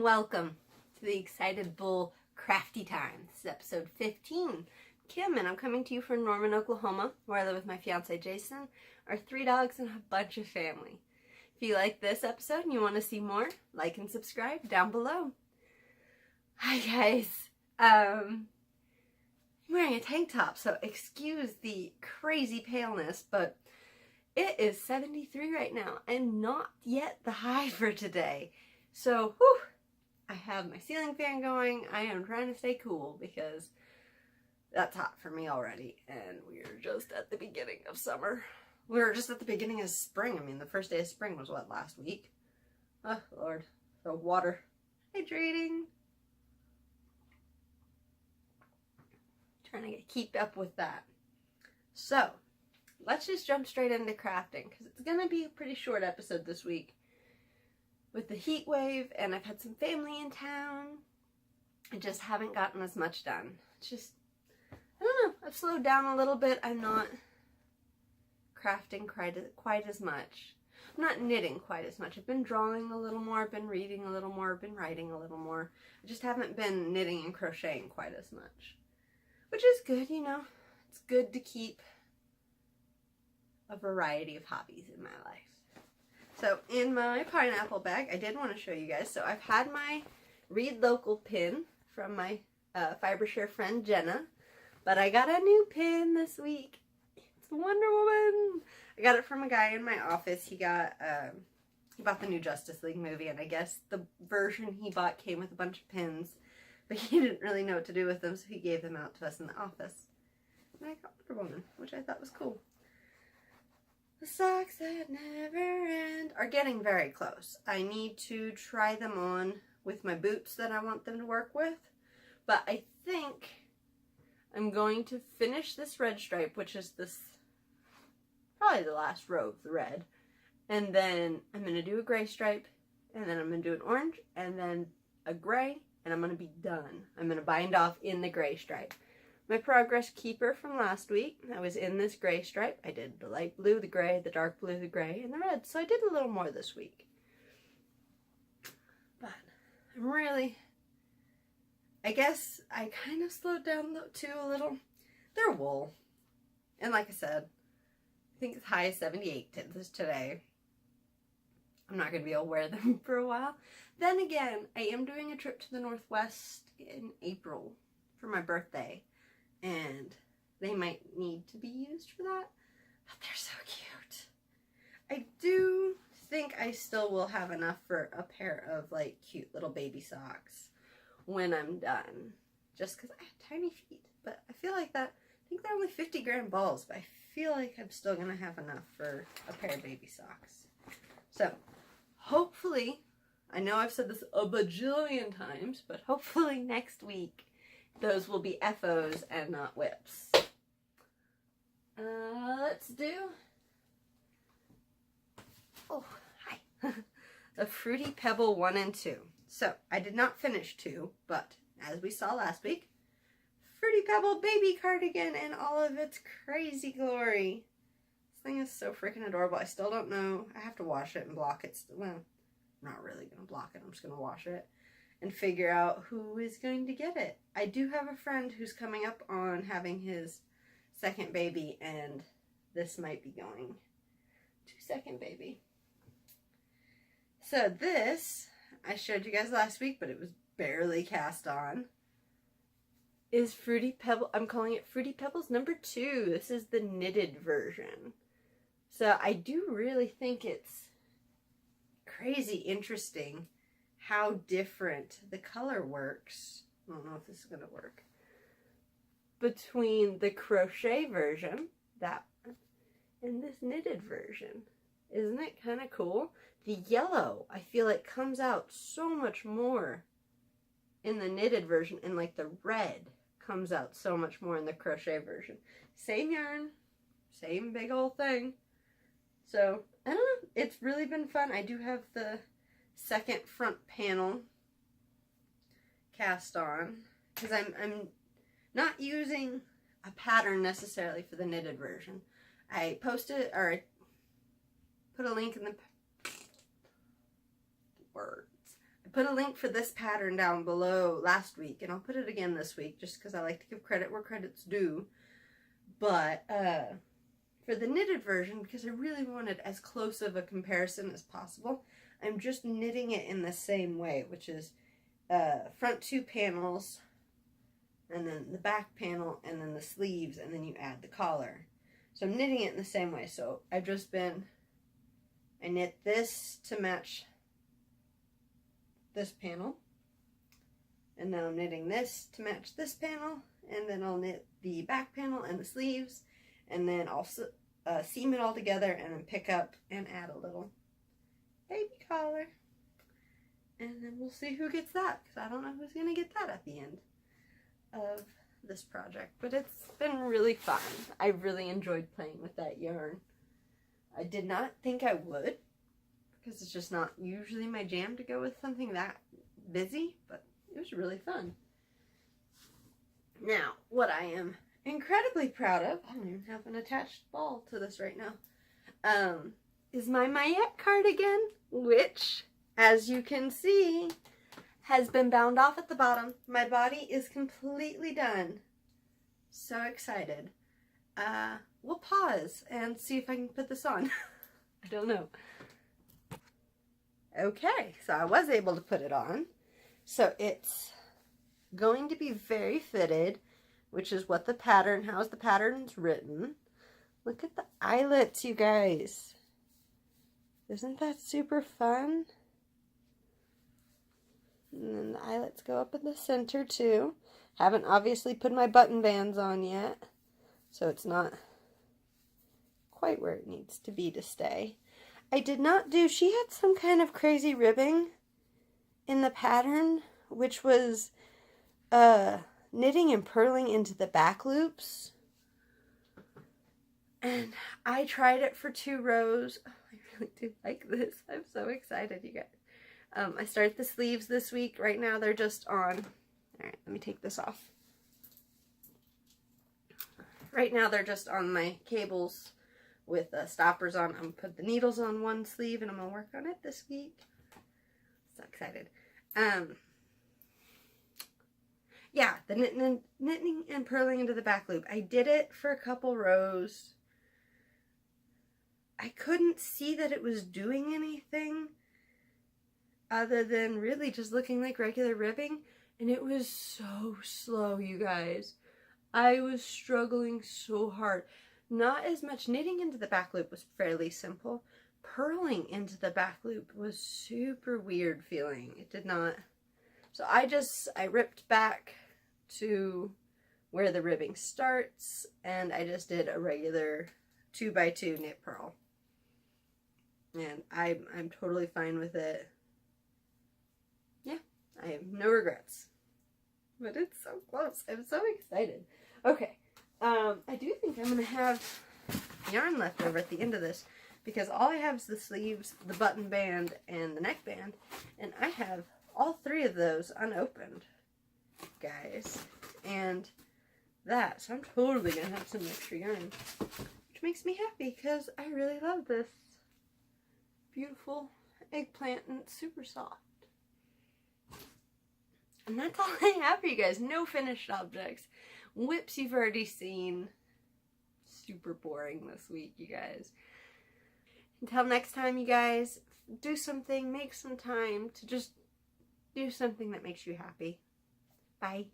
welcome to the Excited Bull Crafty Time. This is episode 15. Kim, and I'm coming to you from Norman, Oklahoma, where I live with my fiance Jason, our 3 dogs, and a bunch of family. If you like this episode and you want to see more, like and subscribe down below. Hi guys. I'm wearing a tank top, so excuse the crazy paleness, but it is 73 right now and not yet the high for today. So, whew, I have my ceiling fan going. I am trying to stay cool because that's hot for me already, and we're just at the beginning of summer. We're just at the beginning of spring. I mean, the first day of spring was what, last week? Oh, Lord. So, water. Hydrating. Trying to keep up with that. So, let's just jump straight into crafting, because it's going to be a pretty short episode this week. With the heat wave, and I've had some family in town, I just haven't gotten as much done. It's just, I don't know, I've slowed down a little bit. I'm not crafting quite as much. I'm not knitting quite as much. I've been drawing a little more, I've been reading a little more, I've been writing a little more. I just haven't been knitting and crocheting quite as much. Which is good, you know. It's good to keep a variety of hobbies in my life. So in my pineapple bag, I did want to show you guys. So I've had my Read Local pin from my Fibershare friend Jenna. But I got a new pin this week. It's Wonder Woman. I got it from a guy in my office. He bought the new Justice League movie, and I guess the version he bought came with a bunch of pins. But he didn't really know what to do with them, so he gave them out to us in the office. And I got Wonder Woman, which I thought was cool. The socks that never end are getting very close. I need to try them on with my boots that I want them to work with. But I think I'm going to finish this red stripe, which is this, probably the last row of the red. And then I'm going to do a gray stripe, and then I'm going to do an orange, and then a gray, and I'm going to be done. I'm going to bind off in the gray stripe. My progress keeper from last week, I was in this gray stripe. I did the light blue, the gray, the dark blue, the gray, and the red. So I did a little more this week. But I'm really, I guess I kind of slowed down though too a little. They're wool. And like I said, I think it's high as 78 today. I'm not going to be able to wear them for a while. Then again, I am doing a trip to the Northwest in April for my birthday. And they might need to be used for that. But they're so cute. I do think I still will have enough for a pair of like cute little baby socks when I'm done. Just because I have tiny feet. But I feel like that, I think they're only 50 gram balls. But I feel like I'm still going to have enough for a pair of baby socks. So, hopefully, I know I've said this a bajillion times, but hopefully next week those will be FOs and not whips. Let's do, oh, hi, the Fruity Pebble 1 and 2. So, I did not finish 2, but as we saw last week, Fruity Pebble baby cardigan in all of its crazy glory. This thing is so freaking adorable. I still don't know. I have to wash it and block it. Well, I'm not really going to block it. I'm just going to wash it and figure out who is going to get it. I do have a friend who's coming up on having his second baby, and this might be going to second baby. So this, I showed you guys last week, but it was barely cast on, is Fruity Pebble. I'm calling it Fruity Pebbles number 2. This is the knitted version. So I do really think it's crazy interesting how different the color works. I don't know if this is going to work. Between the crochet version, that one, and this knitted version. Isn't it kind of cool? The yellow, I feel like, comes out so much more in the knitted version, and like the red comes out so much more in the crochet version. Same yarn, same big old thing. So, I don't know. It's really been fun. I do have the second front panel cast on because I'm not using a pattern necessarily for the knitted version. I posted, or I put a link in the put a link for this pattern down below last week, and I'll put it again this week just because I like to give credit where credit's due. But for the knitted version, because I really wanted as close of a comparison as possible, I'm just knitting it in the same way, which is front 2 panels, and then the back panel, and then the sleeves, and then you add the collar. So I'm knitting it in the same way. So I knit this to match this panel, and now I'm knitting this to match this panel, and then I'll knit the back panel and the sleeves, and then I'll seam it all together, and then pick up and add a little baby collar, and then we'll see who gets that, because I don't know who's gonna get that at the end of this project. But it's been really fun. I really enjoyed playing with that yarn. I did not think I would, because it's just not usually my jam to go with something that busy, but it was really fun. Now, what I am incredibly proud of, I don't even have an attached ball to this right now, is my Miette cardigan, which, as you can see, has been bound off at the bottom. My body is completely done. So excited. We'll pause and see if I can put this on. I don't know. Okay, so I was able to put it on. So it's going to be very fitted, which is what the pattern, how's the pattern's written. Look at the eyelets, you guys. Isn't that super fun? And then the eyelets go up in the center too. Haven't obviously put my button bands on yet, so it's not quite where it needs to be to stay. I did not do, she had some kind of crazy ribbing in the pattern, which was knitting and purling into the back loops. And I tried it for 2 rows. Oh, I really do like this. I'm so excited, you guys. I started the sleeves this week. Right now they're just on, alright, let me take this off. Right now they're just on my cables with stoppers on. I'm going to put the needles on one sleeve, and I'm going to work on it this week. So excited. Yeah, the knitting and purling into the back loop. I did it for a couple rows. I couldn't see that it was doing anything other than really just looking like regular ribbing, and it was so slow, you guys. I was struggling so hard. Not as much. Knitting into the back loop was fairly simple. Purling into the back loop was super weird feeling. It did not. So I ripped back to where the ribbing starts, and I just did a regular 2x2 knit purl. And I'm totally fine with it. Yeah, I have no regrets. But it's so close. I'm so excited. Okay, I do think I'm going to have yarn left over at the end of this, because all I have is the sleeves, the button band, and the neckband, and I have all 3 of those unopened, guys, and that, so I'm totally going to have some extra yarn, which makes me happy, because I really love this beautiful eggplant, and it's super soft. And that's all I have for you guys. No finished objects. Whips you've already seen. Super boring this week, you guys. Until next time, you guys, do something, make some time to just do something that makes you happy. Bye.